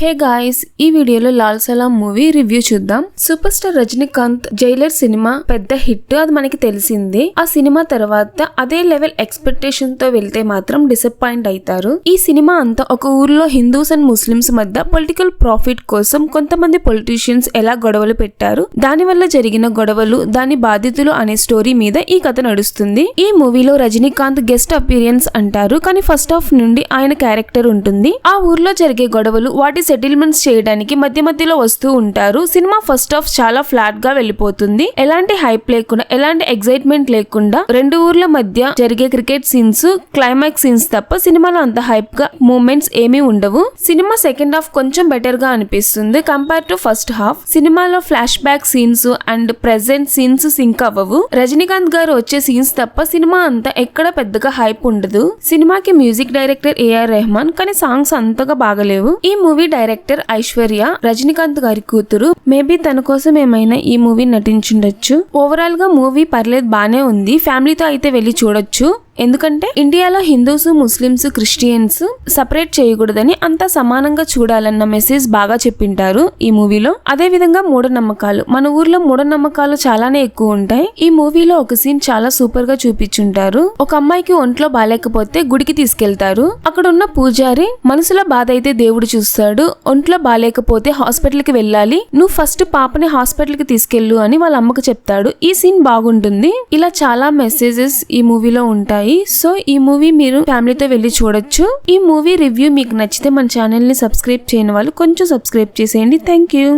Hey guys, ఈ వీడియోలో లాల్ సలాం movie review చూద్దాం. Super star Rajinikanth Jailer cinema పెద్ద హిట్, అది మనకి తెలిసిందే. ఆ సినిమా తర్వాత అదే లెవెల్ ఎక్స్పెక్టేషన్ తో వెళ్తే మాత్రం డిసప్పాయింట్ అవుతారు. ఈ సినిమా అంతా ఒక ఊర్లో హిందూస్ అండ్ ముస్లిమ్స్ మధ్య పొలిటికల్ ప్రాఫిట్ కోసం కొంతమంది పొలిటీషియన్స్ ఎలా గొడవలు పెట్టారు, దాని వల్ల జరిగిన గొడవలు, దాని బాధితులు అనే స్టోరీ మీద ఈ కథ నడుస్తుంది. ఈ మూవీలో రజనీకాంత్ గెస్ట్ అపీరియన్స్ అంటారు, కానీ ఫస్ట్ హాఫ్ నుండి ఆయన క్యారెక్టర్ ఉంటుంది. ఆ ఊర్లో జరిగే గొడవలు, వాటి సెటిల్మెంట్స్ చేయడానికి మధ్య మధ్యలో వస్తూ ఉంటారు. సినిమా ఫస్ట్ హాఫ్ చాలా ఫ్లాట్ గా వెళ్ళిపోతుంది. ఎలాంటి హైప్ లేకుండా, ఎలాంటి ఎక్సైట్మెంట్ లేకుండా రెండు ఊర్ల మధ్య జరిగే క్రికెట్ సీన్స్, క్లైమాక్స్ సీన్స్ తప్ప సినిమాలో అంత హైప్ గా మూమెంట్స్ ఏమీ ఉండవు. సినిమా సెకండ్ హాఫ్ కొంచెం బెటర్ గా అనిపిస్తుంది కంపేర్ టు ఫస్ట్ హాఫ్. సినిమాలో flashback scenes and present scenes sync అవ్వవు. రజనీకాంత్ గారు వచ్చే సీన్స్ తప్ప సినిమా అంతా ఎక్కడ పెద్దగా హైప్ ఉండదు. సినిమాకి మ్యూజిక్ డైరెక్టర్ ఏఆర్ రెహమాన్, కానీ సాంగ్స్ అంతగా బాగలేవు. ఈ మూవీ డైరెక్టర్ ఐశ్వర్య, రజనీకాంత్ గారి కూతురు. మేబీ తన కోసం ఏమైనా ఈ మూవీ నటించుండొచ్చు. ఓవరాల్ గా మూవీ పర్లేదు, బానే ఉంది. ఫ్యామిలీతో అయితే వెళ్లి చూడొచ్చు. ఎందుకంటే ఇండియాలో హిందూస్, ముస్లిమ్స్, క్రిస్టియన్స్ సపరేట్ చేయకూడదని, అంతా సమానంగా చూడాలన్న మెసేజ్ బాగా చెప్పింటారు ఈ మూవీలో. అదే విధంగా మూఢనమ్మకాలు, మన ఊర్లో మూఢనమ్మకాలు చాలానే ఎక్కువ ఉంటాయి. ఈ మూవీలో ఒక సీన్ చాలా సూపర్ గా చూపించుంటారు. ఒక అమ్మాయికి ఒంట్లో బాలేకపోతే గుడికి తీసుకెళ్తారు. అక్కడ ఉన్న పూజారి, మనసులో బాధ అయితే దేవుడు చూస్తాడు, ఒంట్లో బాలేకపోతే హాస్పిటల్ కి వెళ్ళాలి, నువ్వు ఫస్ట్ పాపని హాస్పిటల్ కి తీసుకెళ్ళు అని వాళ్ళ అమ్మకు చెప్తాడు. ఈ సీన్ బాగుంటుంది. ఇలా చాలా మెసేజెస్ ఈ మూవీలో ఉంటాయి. సో ఈ మూవీ మీరు ఫ్యామిలీతో వెళ్ళి చూడొచ్చు. ఈ మూవీ రివ్యూ మీకు నచ్చితే మన ఛానల్ ని సబ్స్క్రైబ్ చేయని వాళ్ళు కొంచెం సబ్స్క్రైబ్ చేసేయండి. Thank you.